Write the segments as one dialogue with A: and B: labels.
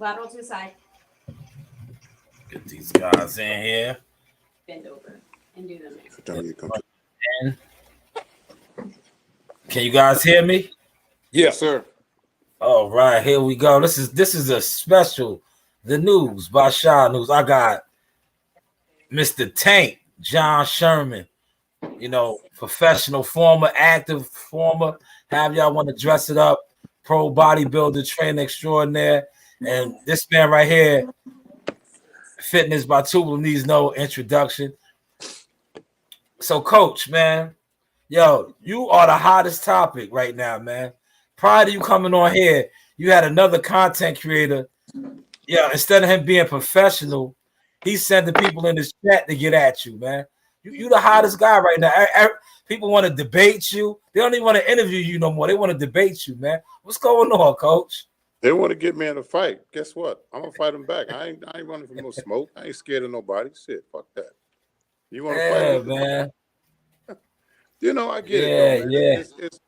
A: Lateral to the side.
B: Get these guys in here.
A: Bend over and do them.
B: Can you guys hear me?
C: Yes, sir.
B: All right, here we go. This is a special, the news by Shanewz. I got Mr. Tank, John Sherman, professional, former, active, former, have y'all want to dress it up, pro bodybuilder, trainer extraordinaire. And this man right here, fitness by Tobler, needs no introduction. So, coach, man, yo, you are the hottest topic right now, man. Prior to you coming on here, you had another content creator. Yeah, instead of him being professional, he's sending people in this chat to get at you, man. You the hottest guy right now. People want to debate you. They don't even want to interview you no more. They want to debate you, man. What's going on, coach?
C: They want to get me in a fight. Guess what? I'm gonna fight them back. I ain't running from no smoke. I ain't scared of nobody. Shit, fuck that. You want to fight,
B: man?
C: I get it. Though, man.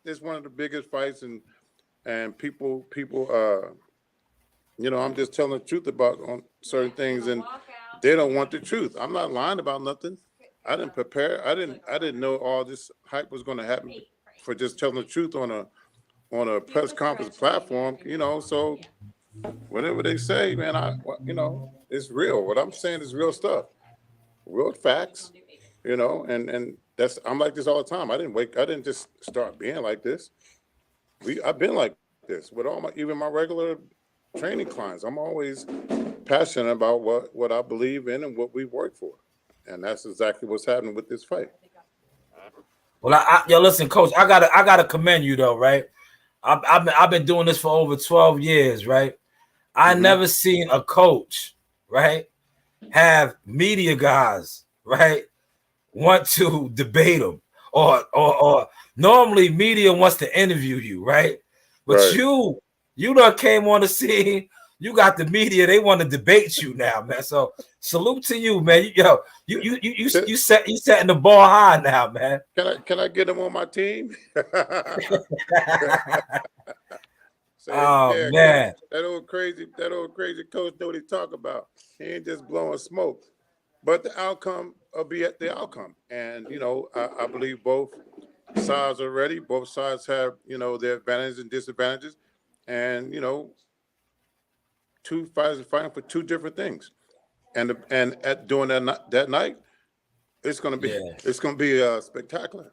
C: It's one of the biggest fights, and people. I'm just telling the truth about on certain things, and they don't want the truth. I'm not lying about nothing. I didn't prepare. I didn't know all this hype was going to happen for just telling the truth on a press conference platform. So whatever they say, man, it's real. What I'm saying is real stuff, real facts. And that's I'm like this all the time. I didn't just start being like this. I've been like this with even my regular training clients. I'm always passionate about what I believe in and what we work for, and that's exactly what's happening with this fight.
B: Well, listen, coach, I gotta commend you though, right? I've been doing this for over 12 years, right? I never seen a coach, right, have media guys, right, want to debate them, or normally media wants to interview you, right? But
C: right.
B: You done came on the scene. You got the media. They want to debate you now, man. So salute to you, man. You setting the bar high now, man.
C: Can I get them on my team?
B: Man,
C: that old crazy coach know what he talk about. He ain't just blowing smoke, but the outcome will be at the outcome. And I believe both sides are ready. Both sides have their advantages and disadvantages, and two fighters are fighting for two different things. And during that night, it's gonna be spectacular.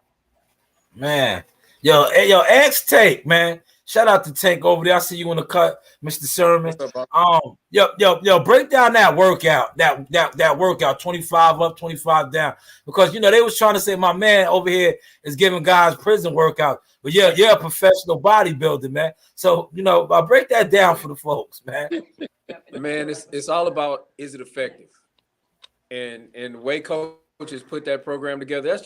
B: Man, yo, ex Tank, man. Shout out to Tank over there. I see you in the cut, Mr. Sherman. Yo, break down that workout, that workout, 25 up, 25 down. Because they was trying to say my man over here is giving guys prison workout. But you're a professional bodybuilder, man. So, I break that down for the folks, man.
D: Man, it's all about, is it effective? And the way coaches put that program together, that's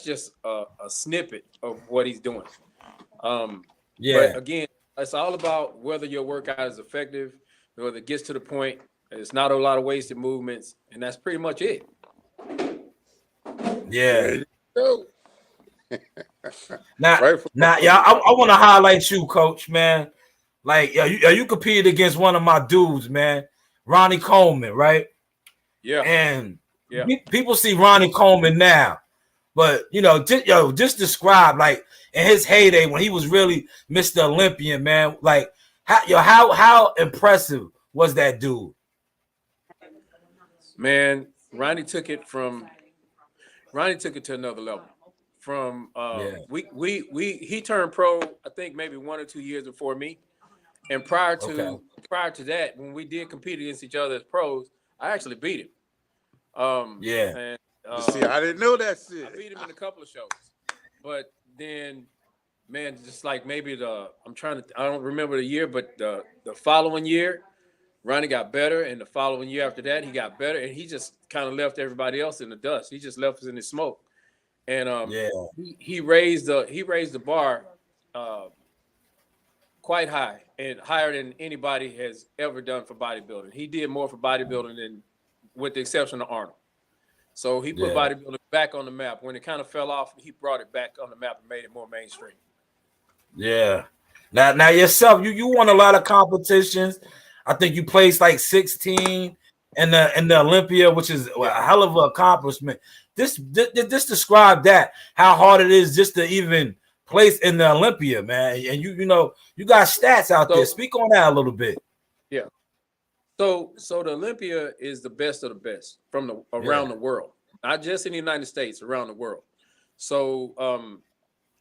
D: just a snippet of what he's doing. But again, it's all about whether your workout is effective, whether it gets to the point. It's not a lot of wasted movements, and that's pretty much it.
B: Yeah. Now, yeah, I want to highlight you, coach, man. Like, you competed against one of my dudes, man, Ronnie Coleman, right?
D: Yeah.
B: And people see Ronnie Coleman now, but just describe, like, in his heyday when he was really Mr. Olympian, man. Like, how impressive was that dude?
D: Man, Ronnie took it to another level. From he turned pro, I think maybe 1 or 2 years before me. And prior to that, when we did compete against each other as pros, I actually beat him.
C: And, see, I didn't know that shit.
D: I beat him in a couple of shows, but then, man, just like maybe I don't remember the year, but the following year, Ronnie got better, and the following year after that, he got better, and he just kind of left everybody else in the dust. He just left us in the smoke, and he raised the bar quite high, and higher than anybody has ever done for bodybuilding. He did more for bodybuilding than, with the exception of Arnold. So he put bodybuilding back on the map. When it kind of fell off, he brought it back on the map and made it more mainstream.
B: Yeah. Now yourself, you won a lot of competitions. I think you placed like 16 in the Olympia, which is a hell of an accomplishment. This describe that, how hard it is just to even place in the Olympia, man. And you know you got stats out there. Speak on that a little bit.
D: Yeah. So the Olympia is the best of the best from around the world, not just in the United States, around the world. So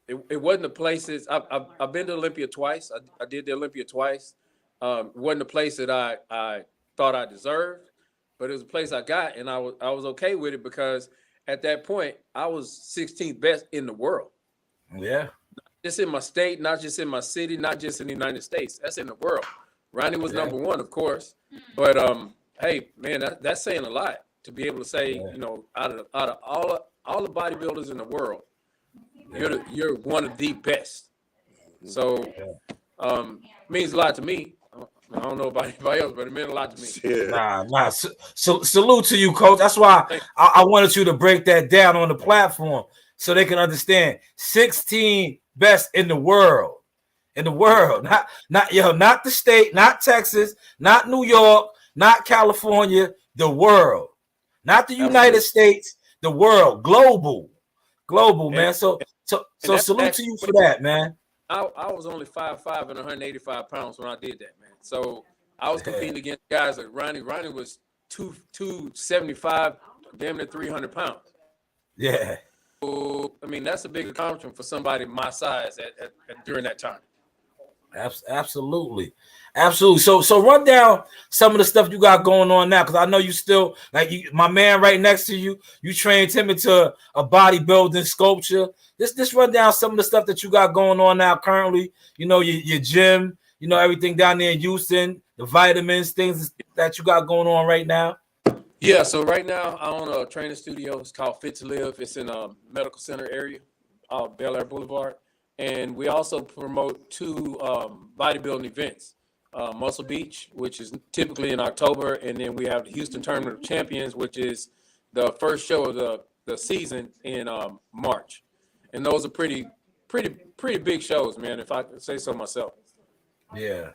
D: it wasn't the places. I've been to Olympia twice. I did the Olympia twice. It wasn't the place that I thought I deserved, but it was a place I got, and I was okay with it because at that point I was 16th best in the world.
B: Yeah.
D: Not just in my state, not just in my city, not just in the United States. That's in the world. Ronnie was number one, of course, but hey, man, that's saying a lot to be able to say, you know, out of all the bodybuilders in the world, you're one of the best. So means a lot to me. I don't know about anybody else, but it meant a lot to me.
B: Yeah. Nah. So salute to you, coach. That's why I wanted you to break that down on the platform so they can understand. 16 best in the world. In the world, not the state, not Texas, not New York, not California, the world, not the United States, the world, global, man. So salute to you for that, man.
D: I was only 5'5" and 185 pounds when I did that, man. So I was competing against guys like Ronnie. Ronnie was 275, damn near 300 pounds.
B: Yeah.
D: So, I mean, that's a big accomplishment for somebody my size during that time.
B: Absolutely. So run down some of the stuff you got going on now, because I know you still my man right next to you. You trained him into a bodybuilding sculpture. Just run down some of the stuff that you got going on now currently. You know, your gym. You know, everything down there in Houston, the vitamins, things that you got going on right now.
D: Yeah. So right now I own a training studio. It's called Fit to Live. It's in a medical center area, Bel Air Boulevard. And we also promote 2 bodybuilding events, Muscle Beach, which is typically in October, and then we have the Houston Tournament of Champions, which is the first show of the season in March. And those are pretty big shows, man, if I could say so myself.
B: Yeah.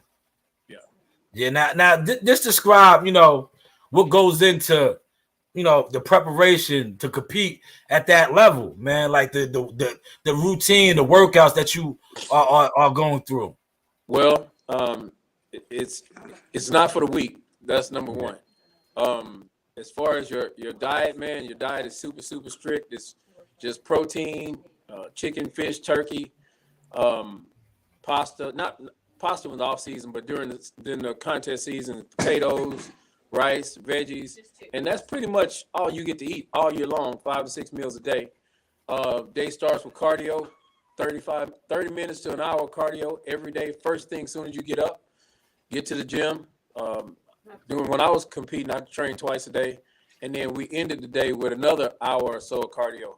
B: Now just describe, you know, what goes into, you know, the preparation to compete at that level, man, like the routine, the workouts that you are going through.
D: Well, it's not for the weak. That's number one. As far as your diet, man, your diet is super strict. It's just protein, chicken, fish, turkey, pasta. Not pasta was off season, but during the contest season, potatoes, rice, veggies, and that's pretty much all you get to eat all year long, 5 to 6 meals a day. Day starts with cardio, 30 minutes to an hour cardio every day. First thing, as soon as you get up, get to the gym. When I was competing, I trained twice a day, and then we ended the day with another hour or so of cardio.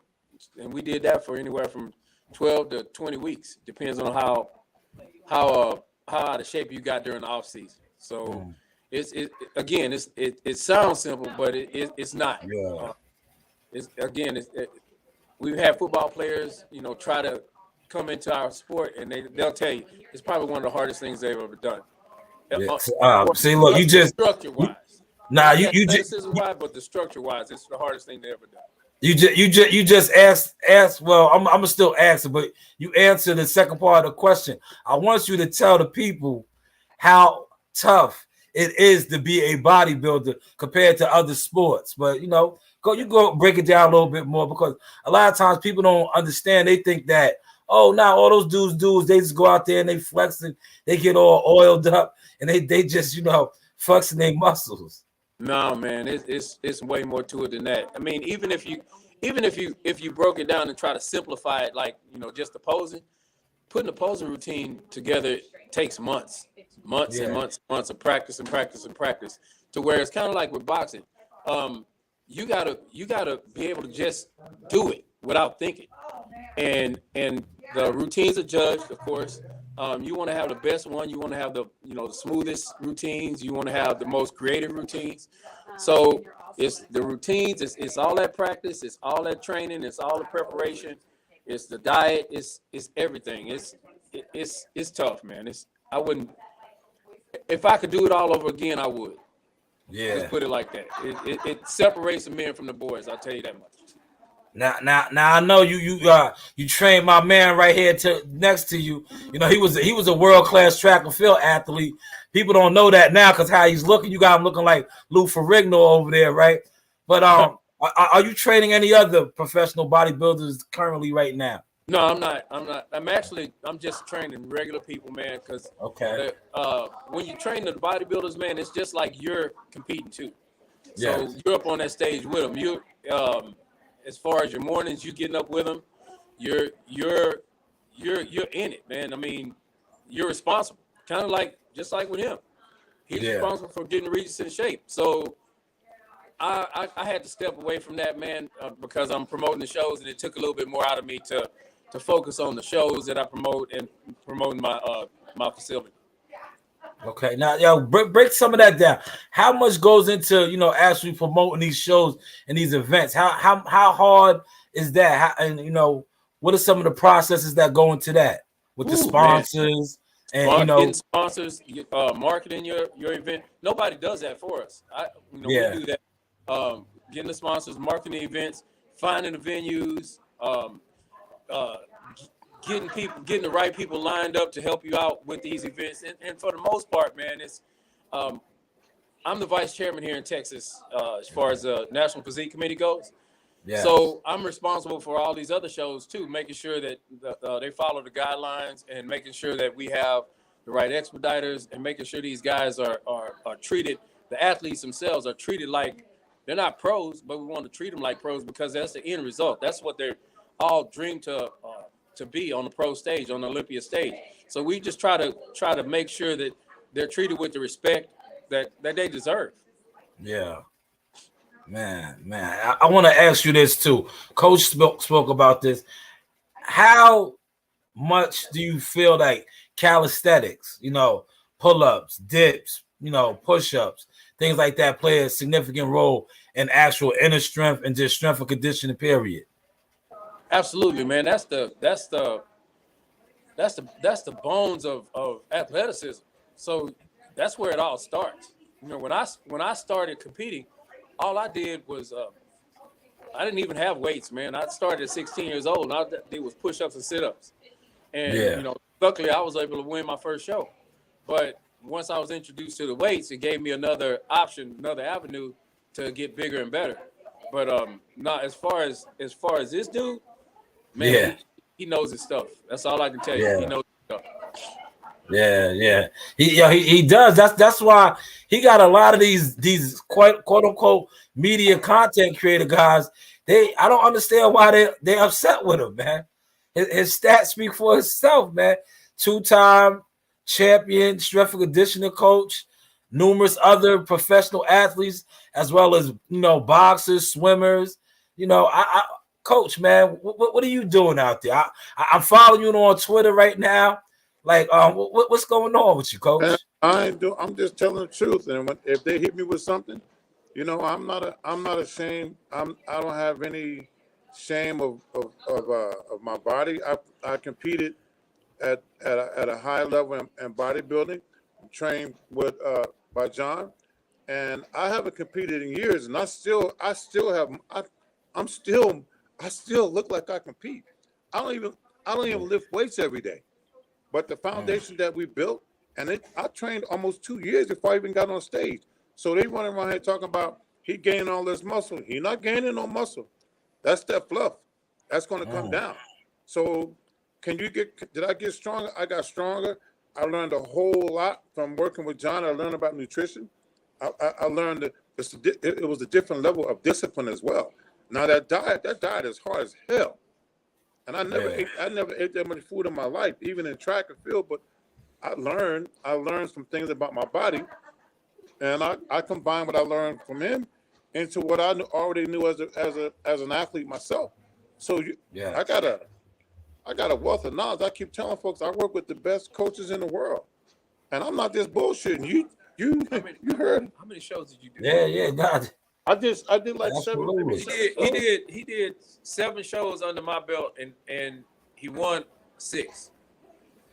D: And we did that for anywhere from 12 to 20 weeks. Depends on how out of shape you got during the off season. So it sounds simple, but it's not.
B: Yeah.
D: We've had football players, you know, try to come into our sport, and they'll tell you it's probably one of the hardest things they've ever done.
B: Yeah. See, look, you just
D: structure-wise.
B: you just
D: but the structure-wise, it's the hardest thing they ever done.
B: You just asked. Well, I'm gonna still answer, but you answered the second part of the question. I want you to tell the people how tough it is to be a bodybuilder compared to other sports. But you know, go break it down a little bit more, because a lot of times people don't understand. They think that, oh, now all those dudes, they just go out there and they flex and they get all oiled up and they just, you know, flexing their muscles.
D: No, man, it's way more to it than that. I mean, even if you broke it down and try to simplify it, like, you know, just the posing, putting the posing routine together takes months and months of practice to where it's kind of like with boxing. You gotta be able to just do it without thinking, and the routines are judged, of course. You want to have the best one. You want to have the smoothest routines. You want to have the most creative routines. So it's the routines. It's all that practice. It's all that training. It's all the preparation. It's the diet. It's everything. It's tough, man. if I could do it all over again, I would.
B: Yeah.
D: Just put it like that. It separates the men from the boys. I'll tell you that much.
B: Now I know you trained my man right here next to you. You know, he was a world-class track and field athlete. People don't know that now because how he's looking. You got him looking like Lou Ferrigno over there, right? But are you training any other professional bodybuilders currently right now?
D: No, I'm not. I'm just training regular people, man. Because when you train the bodybuilders, man, it's just like you're competing too. So you're up on that stage with them. You as far as your mornings, you getting up with them. You're in it, man. I mean, you're responsible. Kind of like just like with him, he's responsible for getting Regis in shape. So I had to step away from that, man, because I'm promoting the shows, and it took a little bit more out of me to focus on the shows that I promote and promoting my facility.
B: Okay, now break some of that down. How much goes into actually promoting these shows and these events? How hard is that? And what are some of the processes that go into that with the sponsors and
D: getting sponsors, marketing your event? Nobody does that for us. We do that. Getting the sponsors, marketing events, finding the venues, getting the right people lined up to help you out with these events. And for the most part, man, it's I'm the vice chairman here in Texas as far as the National Physique Committee goes. Yeah. So I'm responsible for all these other shows too, making sure that they follow the guidelines and making sure that we have the right expediters and making sure these guys are treated, the athletes themselves are treated like they're not pros, but we want to treat them like pros because that's the end result. That's what they're all dream to be on the pro stage, on the Olympia stage. So we just try to make sure that they're treated with the respect that they deserve.
B: Yeah. Man. I want to ask you this too. Coach spoke about this. How much do you feel like calisthenics, pull-ups, dips, push-ups, things like that play a significant role in actual inner strength and just strength and conditioning, period?
D: Absolutely, man. That's the bones of athleticism. So that's where it all starts. When I started competing, all I did was I didn't even have weights, man. I started at 16 years old, and all I did was push-ups and sit-ups. And luckily I was able to win my first show. But once I was introduced to the weights, it gave me another option, another avenue to get bigger and better. But not as far as this dude. Man, he knows his stuff. That's all I can tell you.
B: Yeah.
D: He knows his stuff.
B: Yeah. He does. That's why he got a lot of these quote unquote media content creator guys. I don't understand why they're upset with him, man. His stats speak for itself, man. 2-time champion, strength and conditioning coach, numerous other professional athletes, as well as boxers, swimmers. Coach, man, what are you doing out there? I'm following you on Twitter right now. Like, what's going on with you, Coach?
C: I'm just telling the truth. And if they hit me with something, I'm not ashamed. I don't have any shame of my body. I competed at a high level in bodybuilding. I'm trained by John, and I haven't competed in years, and I still look like I compete. I don't even lift weights every day. But the foundation that we built, and I trained almost 2 years before I even got on stage. So they running around here talking about he gained all this muscle. He not gaining no muscle. That's that fluff. That's going to come down. So did I get stronger? I got stronger. I learned a whole lot from working with John. I learned about nutrition. I learned that it was a different level of discipline as well. Now that diet is hard as hell. And I never ate that much food in my life, even in track and field, but I learned some things about my body, and I combined what I learned from him into what I already knew as an athlete myself. So I got a wealth of knowledge. I keep telling folks I work with the best coaches in the world, and I'm not just bullshitting. You heard?
D: How many shows did you do?
B: Yeah, God.
C: I did like
B: Absolutely.
C: 7.
D: He did 7 shows under my belt, and he won 6.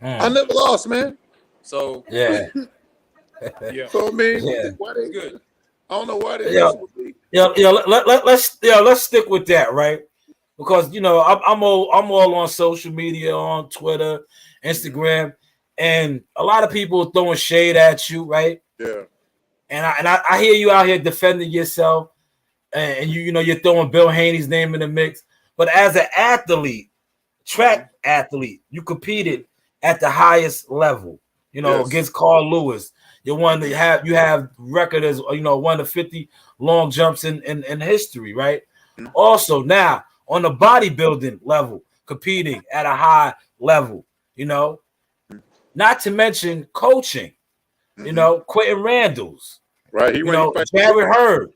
C: I never lost, man.
D: So Yeah,
C: So I mean,
B: Yeah.
C: why
D: it's
C: they?
D: good.
C: I don't know why they
B: Yeah.
C: messing with me.
B: Let's stick with that, right? Because I'm all on social media, on Twitter, Instagram, and a lot of people throwing shade at you, right?
C: Yeah.
B: And I hear you out here defending yourself, and you're throwing Bill Haney's name in the mix. But as an athlete, track athlete, you competed at the highest level.
C: Yes.
B: Against Carl Lewis. You're one that you have record as one of 50 long jumps in history, right? Also now on the bodybuilding level, competing at a high level, not to mention coaching, Quentin Randall's.
C: Right. He went. He fight.
B: Jared Hurd.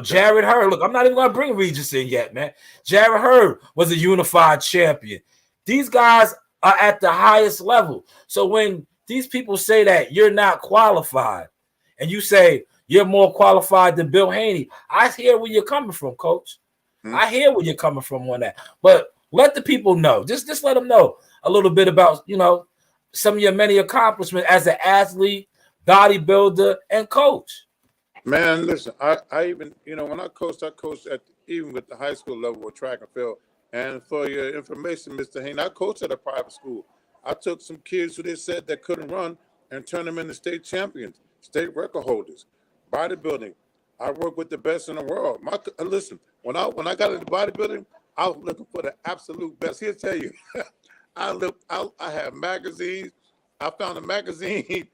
B: Jared Hurd. Look, I'm not even going to bring Regis in yet, man. Jared Hurd was a unified champion. These guys are at the highest level. So when these people say that you're not qualified and you say you're more qualified than Bill Haney, I hear where you're coming from, Coach. I hear where you're coming from on that. But let the people know. Just let them know a little bit about, some of your many accomplishments as an athlete, bodybuilder, and coach.
C: Man, listen, I even, when I coached even with the high school level with track and field. And for your information, Mr. Haney, I coached at a private school. I took some kids who they said that couldn't run and turned them into state champions, state record holders, bodybuilding. I work with the best in the world. Listen, when I got into bodybuilding, I was looking for the absolute best. He'll tell you, I had magazines. I found a magazine,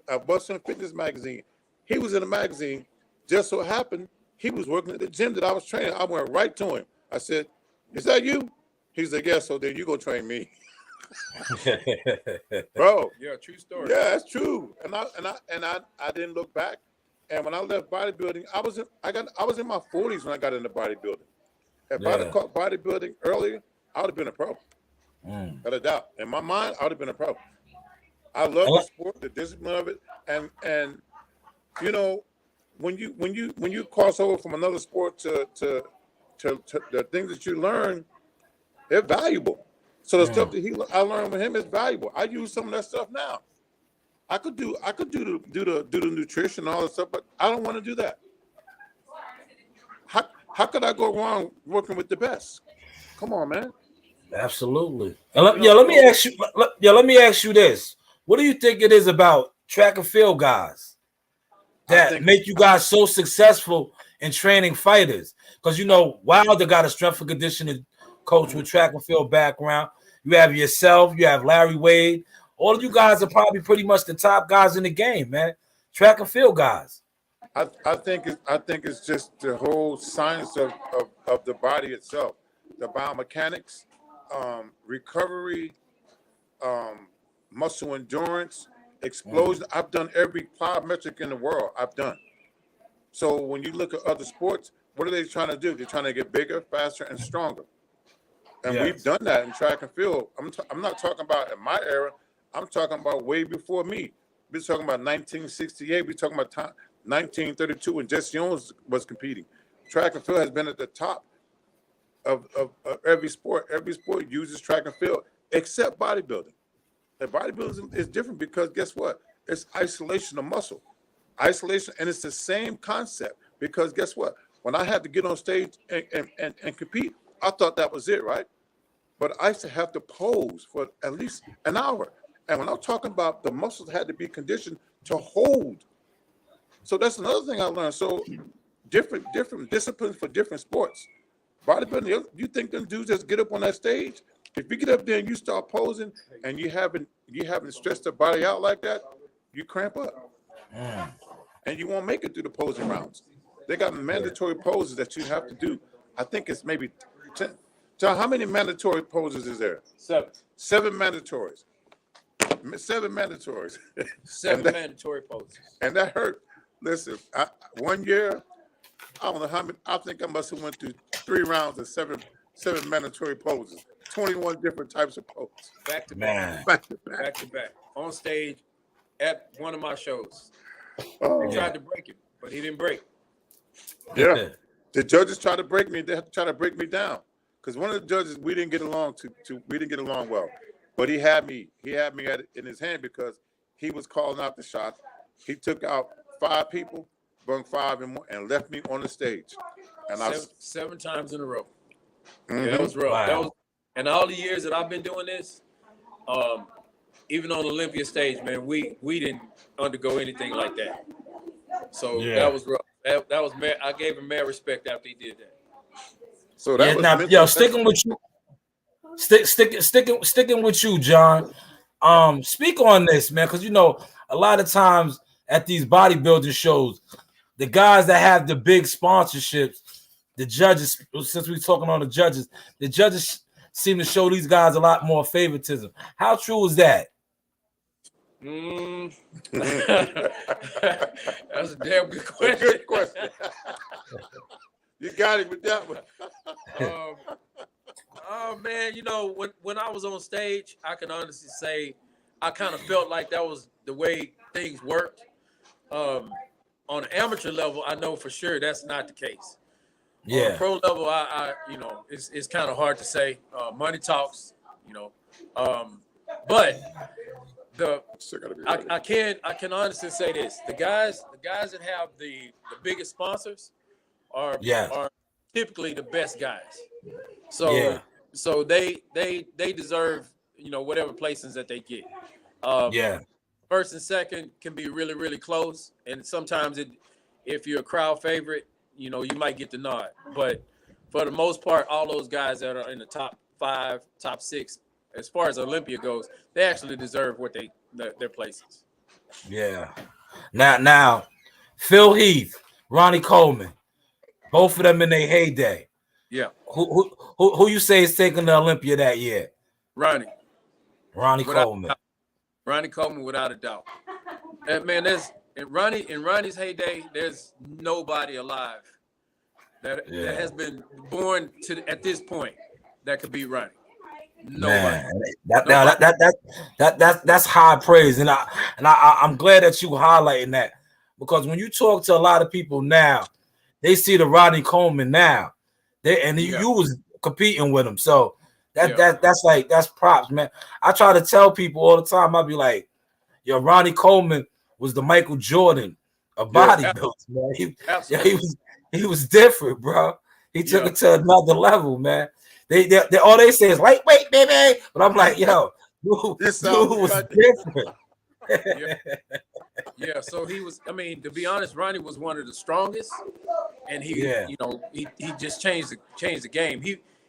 C: a Boston Fitness magazine. He was in a magazine. Just so happened, he was working at the gym that I was training. I went right to him. I said, "Is that you?" He's like, "Yeah." So then you go train me, bro.
D: Yeah, true story.
C: Yeah, that's true. And I didn't look back. And when I left bodybuilding, I was in my 40s when I got into bodybuilding. If I'd have caught bodybuilding earlier, I would have been a pro. Without a doubt. In my mind, I would have been a pro. I love the sport, the discipline of it, and when you cross over from another sport to the things that you learn, they're valuable. So the stuff that I learned with him is valuable. I use some of that stuff now. I could do the nutrition and all that stuff, but I don't want to do that. How could I go wrong working with the best? Come on, man.
B: Absolutely. And let me ask you. Let me ask you this: what do you think it is about track and field guys that make you guys so successful in training fighters? Because Wilder got a strength and conditioning coach with track and field background. You have yourself. You have Larry Wade. All of you guys are probably pretty much the top guys in the game, man. Track and field guys.
C: I think it's just the whole science of the body itself, the biomechanics, recovery, muscle endurance, explosion. I've done every plyometric in the world. I've done. So when you look at other sports, what are they trying to do? They're trying to get bigger, faster, and stronger. And we've done that in track and field. I'm not talking about in my era. I'm talking about way before me. We're talking about 1968. We're talking about 1932 when Jesse Owens was competing. Track and field has been at the top of every sport. Every sport uses track and field except bodybuilding. And bodybuilding is different because guess what? It's isolation of muscle. Isolation, and it's the same concept because guess what? When I had to get on stage and compete, I thought that was it, right? But I used to have to pose for at least an hour. And when I'm talking about the muscles had to be conditioned to hold. So that's another thing I learned. So different disciplines for different sports. Bodybuilding, you think them dudes just get up on that stage? If you get up there and you start posing and you haven't stressed the body out like that, you cramp up. And you won't make it through the posing rounds. They got mandatory poses that you have to do. I think it's maybe 10. John, how many mandatory poses is there?
D: 7.
C: 7 mandatories. 7 mandatories.
D: 7 mandatory poses.
C: And that hurt. Listen, one year, I don't know how many. I think I must have went through 3 rounds of 7 mandatory poses. 21 different types of poses.
D: Back to
B: back.
D: Back to back. On stage at one of my shows. They tried to break him, but he didn't break.
C: Yeah. The judges tried to break me. They had to try to break me down. Because one of the judges, we didn't get along we didn't get along well. But he had me in his hand because he was calling out the shots. He took out 5 people, brung 5 in, and left me on the stage. And
D: seven times in a row.
C: Mhm.
D: Yeah, that was rough.
B: Wow.
D: That was, and all the years that I've been doing this, even on the Olympia stage, man, we didn't undergo anything like that. So
B: Yeah.
D: that was rough. That was I gave him mad respect after he did that.
C: So that was
B: now,
C: mental.
B: sticking with you, sticking with you, John. Speak on this, man, because a lot of times at these bodybuilding shows, the guys that have the big sponsorships, the judges, since we're talking on the judges seem to show these guys a lot more favoritism. How true is that?
D: That's a damn good question.
C: Good question. You got it with that one.
D: Oh man, when I was on stage, I can honestly say I kind of felt like that was the way things worked. On an amateur level, I know for sure that's not the case.
B: Yeah.
D: On a pro level, I it's kind of hard to say. Money talks, but I can honestly say this: the guys that have the biggest sponsors are typically the best guys. So they deserve whatever placings that they get. First and second can be really, really close, and sometimes if you're a crowd favorite, you might get the nod. But for the most part, all those guys that are in the top 5, top 6, as far as Olympia goes, they actually deserve what their places.
B: Yeah. Now, Phil Heath, Ronnie Coleman, both of them in their heyday.
D: Yeah.
B: Who you say is taking the Olympia that year?
D: Ronnie
B: Coleman.
D: Ronnie Coleman, without a doubt. Man, in Ronnie's heyday, there's nobody alive that has been born at this point that could beat Ronnie. Nobody.
B: Man, that's high praise, and I'm glad that you highlighting that, because when you talk to a lot of people now, they see the Ronnie Coleman now, you was competing with him, so that's props, man. I try to tell people all the time. I'll be like, yo, Ronnie Coleman was the Michael Jordan of bodybuilding, man. He was different, bro. He took it to another level, man. They all they say is lightweight, baby. But I'm like, yo, dude was different.
D: So he was. I mean, to be honest, Ronnie was one of the strongest, and he just changed the game.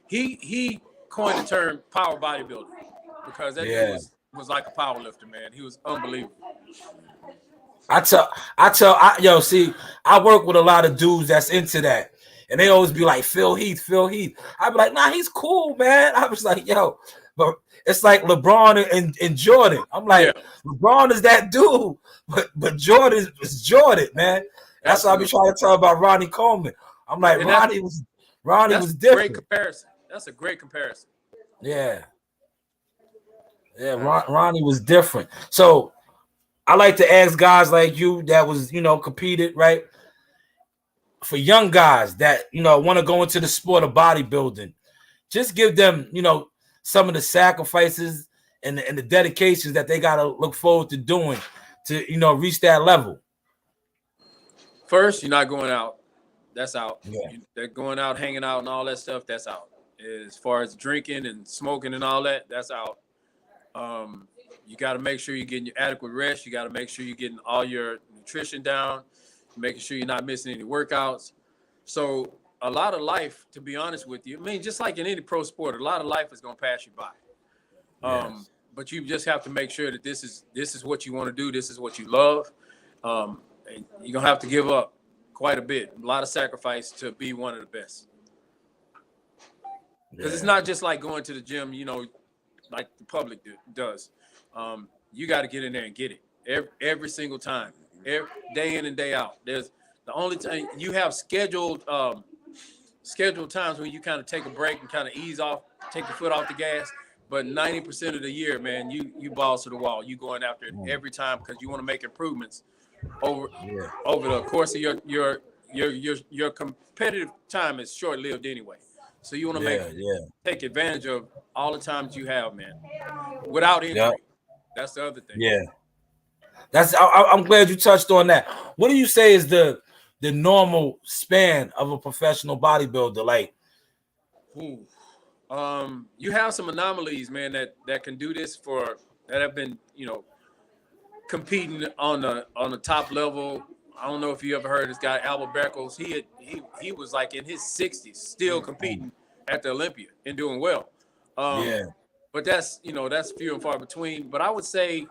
D: He coined the term power bodybuilding, because that dude was like a power lifter, man. He was unbelievable.
B: See, I work with a lot of dudes that's into that, and they always be like, Phil Heath. I be like, nah, he's cool, man. I was like, yo, but it's like LeBron and Jordan. I'm like, LeBron is that dude, but Jordan is Jordan, man. That's what I be trying to tell about Ronnie Coleman. I'm like, Ronnie was different.
D: Great comparison. That's a great comparison.
B: Yeah. Ronnie was different. So I like to ask guys like you that was, competed, right? For young guys that, want to go into the sport of bodybuilding, just give them, some of the sacrifices and the dedications that they got to look forward to doing to, reach that level.
D: First, you're not going out. That's out.
B: Yeah.
D: They're going out, hanging out and all that stuff. That's out. As far as drinking and smoking and all that, that's out. You got to make sure you're getting your adequate rest. You got to make sure you're getting all your nutrition down, making sure you're not missing any workouts. So a lot of life, to be honest with you, I mean, just like in any pro sport, a lot of life is going to pass you by. But you just have to make sure that this is what you want to do. This is what you love. And you're going to have to give up quite a bit, a lot of sacrifice to be one of the best. Because it's not just like going to the gym, like the public does. You got to get in there and get it every single time, day in and day out. There's the only time you have scheduled times when you kind of take a break and kind of ease off, take your foot off the gas. But 90% of the year, man, you balls to the wall. You going after it every time because you want to make improvements over the course of your competitive time is short lived anyway. So you want to take advantage of all the times you have, man, without injury. That's the other thing.
B: Yeah. I'm glad you touched on that. What do you say is the normal span of a professional bodybuilder? Like,
D: Ooh. You have some anomalies, man, that can do this that have been, competing on the top level. I don't know if you ever heard this guy Albert Beckles. He was like in his 60s, still competing at the Olympia and doing well.
B: yeah,
D: But that's few and far between. But I would say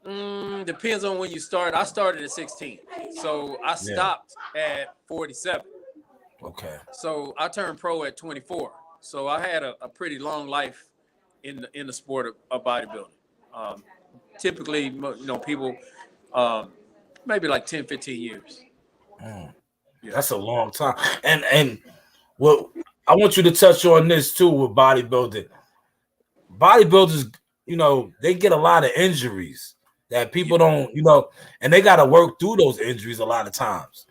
D: depends on when you start. I started at 16, so I stopped at 47.
B: okay,
D: So I turned pro at 24. So I had a pretty long life in the sport of bodybuilding. Typically, people maybe like 10, 15 years.
B: Yeah. That's a long time. And well, I want you to touch on this too with bodybuilding. Bodybuilders, they get a lot of injuries that people don't, and they got to work through those injuries a lot of times.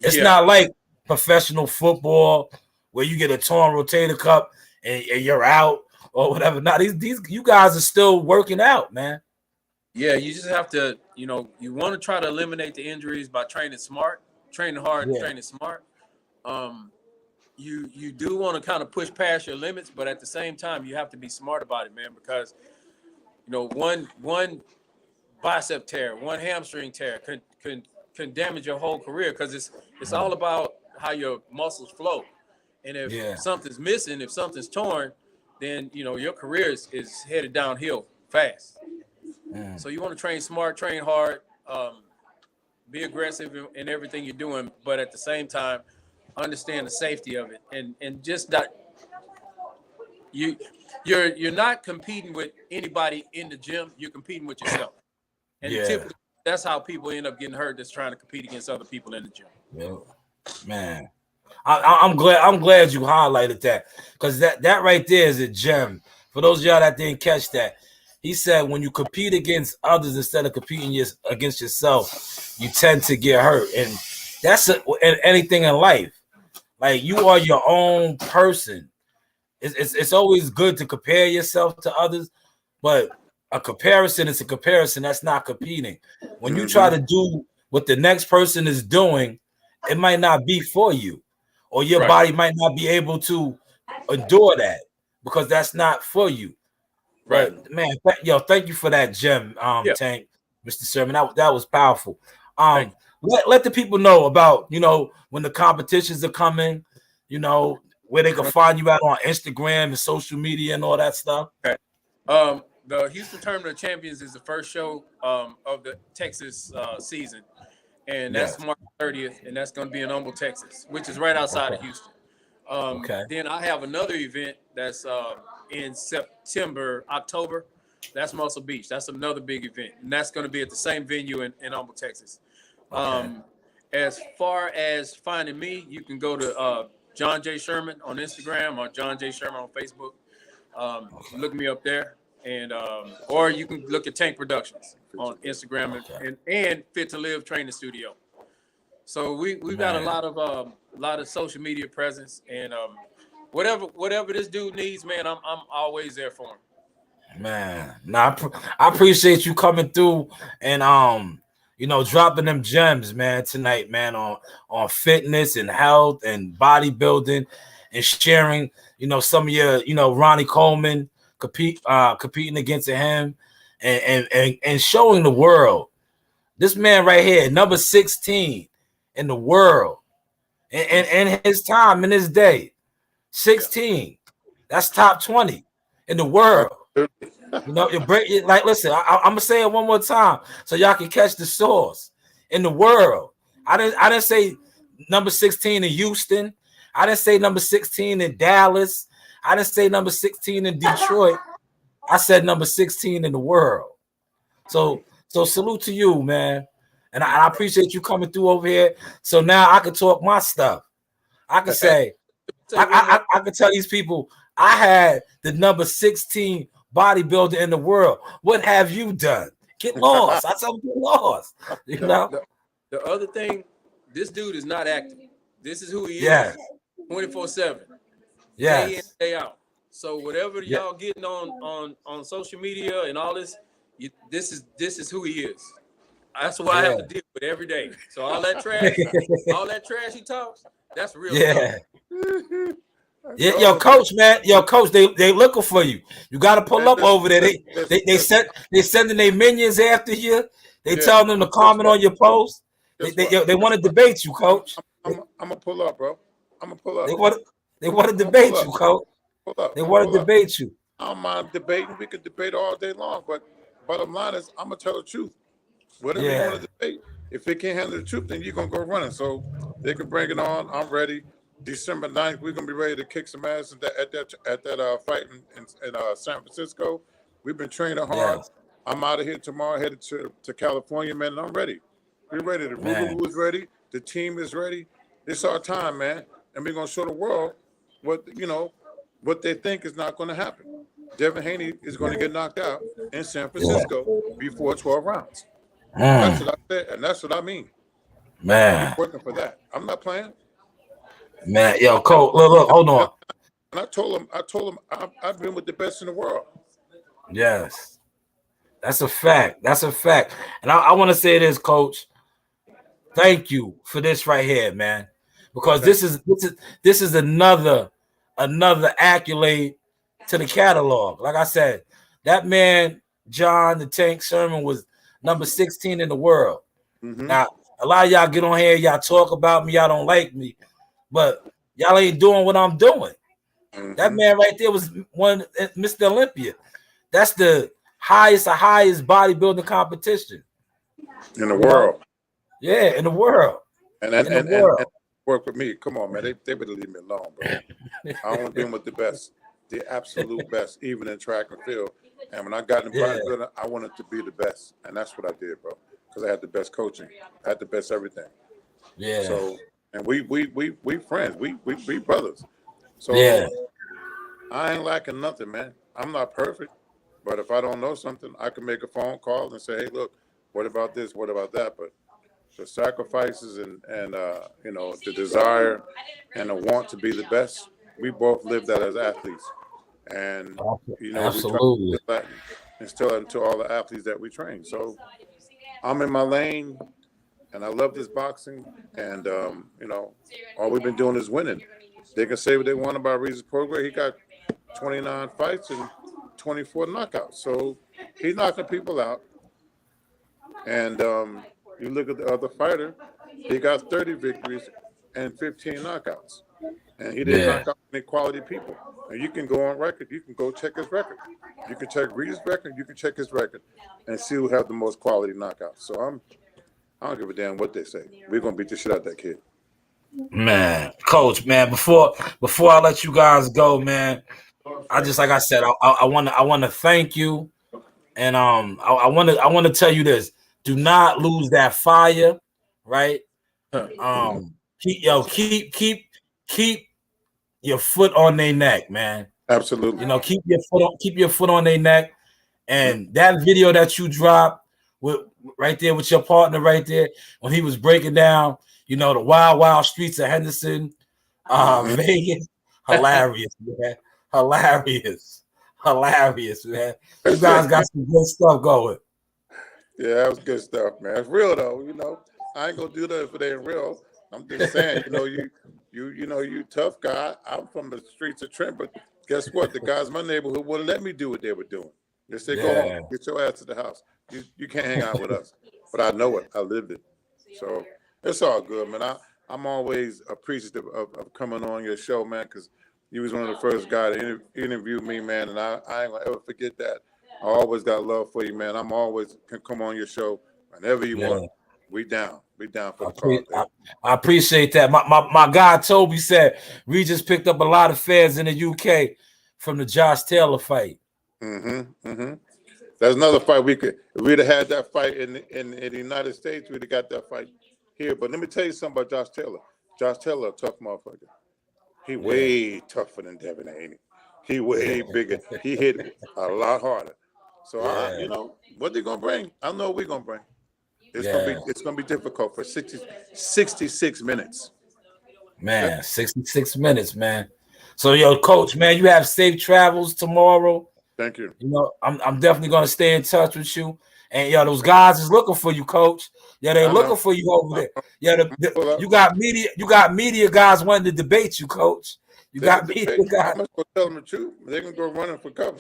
B: It's not like professional football where you get a torn rotator cuff and you're out or whatever. Now these you guys are still working out, man.
D: Yeah, you just have to, you want to try to eliminate the injuries by training smart, training hard, and training smart. You do want to kind of push past your limits, but at the same time, you have to be smart about it, man, because one bicep tear, one hamstring tear can damage your whole career, because it's all about how your muscles flow. And if something's missing, if something's torn, then your career is headed downhill fast. So you want to train smart, train hard, be aggressive in everything you're doing, but at the same time, understand the safety of it, and just not you're not competing with anybody in the gym. You're competing with yourself, and typically that's how people end up getting hurt. That's trying to compete against other people in the gym.
B: Yeah, man. I'm glad you highlighted that, because that right there is a gem. For those of y'all that didn't catch that, he said when you compete against others instead of competing against yourself, you tend to get hurt, and that's anything in life. Like, you are your own person. It's always good to compare yourself to others, but a comparison is a comparison. That's not competing. When you try to do what the next person is doing, it might not be for you, or your body might not be able to endure that because that's not for you.
D: Right,
B: but, man. Thank you for that gem, Tank, Mr. Sherman. That was powerful. Let the people know about when the competitions are coming, where they can find you out on Instagram and social media and all that stuff.
D: Okay. The Houston Tournament of Champions is the first show of the Texas season, and that's March 30th, and that's going to be in Humble, Texas, which is right outside of Houston. Then I have another event that's in October. That's Muscle Beach. That's another big event, and that's going to be at the same venue in Humble, Texas. As far as finding me, you can go to John J. Sherman on Instagram or John J. Sherman on Facebook. Look me up there, and or you can look at Tank Productions on Instagram and Fit to Live Training Studio. So we've got a lot of social media presence, and whatever this dude needs, man, I'm always there for him.
B: Man, I appreciate you coming through and dropping them gems, man, tonight, man, on fitness and health and bodybuilding, and sharing, some of your, Ronnie Coleman competing against him, and showing the world this man right here, number 16 in the world, in his time, in his day, 16. That's top 20 in the world. Listen, I'm gonna say it one more time so y'all can catch the source. In the world, I didn't say number 16 in Houston. I didn't say number 16 in Dallas. I didn't say number 16 in Detroit. I said number 16 in the world. So salute to you, man. And I appreciate you coming through over here. So now I can talk my stuff. I can say, I can tell these people I had the number 16 bodybuilder in the world. What have you done? Get lost. I tell them get lost.
D: The other thing, this dude is not acting. This is who he is. 24/7. Day in, day out. So whatever y'all getting on social media and all this, this is who he is. That's what I have to deal with every day. So all that trash he talks, that's real stuff.
B: Yeah, yo, coach, man, they looking for you. You got to pull up over there. They sending their minions after you. They telling them to comment on your post. They want to debate you, coach.
C: I'm gonna pull up, bro. I'm gonna pull up.
B: They want to debate you, coach. They want to debate you.
C: I don't mind debating. We could debate all day long, but bottom line is I'm gonna tell the truth. Whatever you want to debate, if they can't handle the truth, then you're gonna go running. So they can bring it on. I'm ready. December 9th, we're gonna be ready to kick some ass at that fight in San Francisco. We've been training hard. Yes. I'm out of here tomorrow, headed to California, man, and I'm ready. We're ready. The Rugaloo is ready. The team is ready. It's our time, man, and we're gonna show the world what they think is not gonna happen. Devin Haney is gonna get knocked out in San Francisco before 12 rounds. That's what I said, and that's what I mean.
B: Man,
C: I'm working for that. I'm not playing.
B: Man, yo, Cole, look, hold on.
C: And I told him, I've been with the best in the world.
B: Yes, that's a fact. That's a fact. And I want to say this, Coach. Thank you for this right here, man, because this is another accolade to the catalog. Like I said, that man, John the Tank Sherman, was number 16 in the world. Mm-hmm. Now, a lot of y'all get on here, y'all talk about me, y'all don't like me. But y'all ain't doing what I'm doing. Mm-hmm. That man right there was Mr. Olympia. That's the highest bodybuilding competition
C: in the world.
B: Yeah, in the world.
C: And work with me. Come on, man. They better leave me alone, bro. I want to be with the best, the absolute best, even in track and field. And when I got in bodybuilding, I wanted to be the best, and that's what I did, bro. Because I had the best coaching, I had the best everything.
B: Yeah.
C: So. And we friends, we brothers. So I ain't lacking nothing, man. I'm not perfect, but if I don't know something, I can make a phone call and say, hey, look, what about this? What about that? But the sacrifices and the desire and the want to be the best, we both live that as athletes. And
B: absolutely,
C: we try to instill that into all the athletes that we train. So I'm in my lane. And I love this boxing, and all we've been doing is winning. They can say what they want about Reese's program. He got 29 fights and 24 knockouts, so he's knocking people out. And you look at the other fighter, he got 30 victories and 15 knockouts, and he didn't knock out any quality people. And you can go on record. You can go check his record. You can check Reese's record. You can check his record, and see who have the most quality knockouts. So I don't give a damn what they say. We're gonna beat the shit out of that kid.
B: Man, Coach, man, before I let you guys go, man, I want to thank you, and I want to tell you this: do not lose that fire, right? Keep your foot on their neck, man.
C: Absolutely.
B: Keep your foot on their neck, and that video that you dropped right there with your partner right there when he was breaking down, the wild streets of Henderson, Vegas. Hilarious, man. Hilarious, man. You guys got some good stuff going.
C: Yeah, that was good stuff, man. It's real though, I ain't gonna do that if it ain't real. I'm just saying, you tough guy. I'm from the streets of Trent, but guess what? The guys in my neighborhood wouldn't let me do what they were doing. They said, go home, get your ass to the house. You can't hang out with us. But I know it. I lived it. So it's all good, man. I'm always appreciative of coming on your show, man, because you was one of the first guys to interview me, man, and I ain't gonna ever forget that. I always got love for you, man. I'm always can come on your show whenever you want. We down. We down for the call.
B: I appreciate that. My guy Toby said we just picked up a lot of fans in the UK from the Josh Taylor fight.
C: There's another fight if we'd have had that fight in the United States, we'd have got that fight here. But let me tell you something about Josh Taylor. Josh Taylor, a tough motherfucker. He way tougher than Devin Haney. He way bigger. He hit a lot harder. So what they gonna bring? I know what we're gonna bring. It's gonna be difficult for 66 minutes.
B: Man, 66 minutes, man. So, Coach, man, you have safe travels tomorrow.
C: Thank you.
B: You know, I'm definitely gonna stay in touch with you. And yeah, those guys is looking for you, coach. Yeah, they're
C: I know.
B: looking for you over there. Yeah,
C: Pull up.
B: you got media guys wanting to debate you, coach. You
C: They
B: got
C: can
B: media
C: debate.
B: guys.
C: I'm just gonna tell them the truth. They can go running for cover.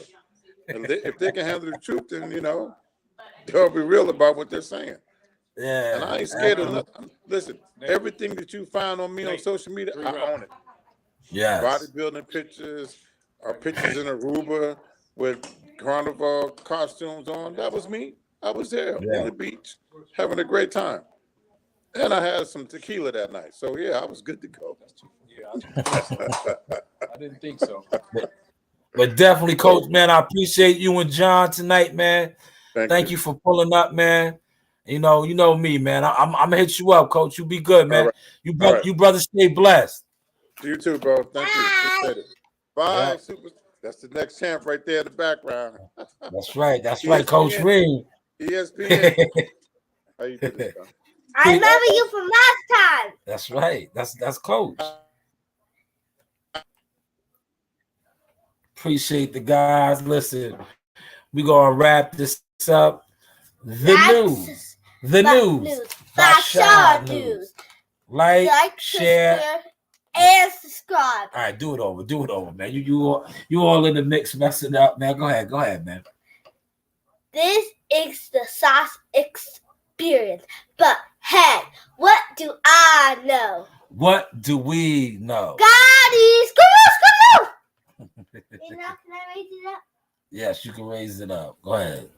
C: And if they can handle the truth, then they'll be real about what they're saying.
B: Yeah.
C: And I ain't scared of nothing. Listen, everything that you find on me on social media, I own it.
B: Yes.
C: Bodybuilding pictures, or pictures in Aruba with carnival costumes on. That was me. I was there on the beach having a great time. And I had some tequila that night. So yeah, I was good to go.
D: I didn't think so.
B: But definitely, coach, man, I appreciate you and John tonight, man. Thank you for pulling up, man. You know me, man. I'm gonna hit you up, coach. You be good, man.
C: Right.
B: You brothers stay blessed.
C: You too, bro. Thank you. Appreciate it. Bye,
B: Yep.
C: super. That's the next champ right there in the background.
B: That's right. That's right, Coach Reed.
C: ESPN. How you doing, bro?
E: I remember you from last time.
B: That's right. That's Coach. Appreciate the guys. Listen, we gonna wrap this up. The news by Shanewz. Like, share,
E: and subscribe.
B: All right, do it over, man. You all in the mix messing up, man. Go ahead, man.
E: This is the sauce experience. But hey, what do I know?
B: What do we know?
E: God is good. Can I raise it up?
B: Yes, you can raise it up. Go ahead.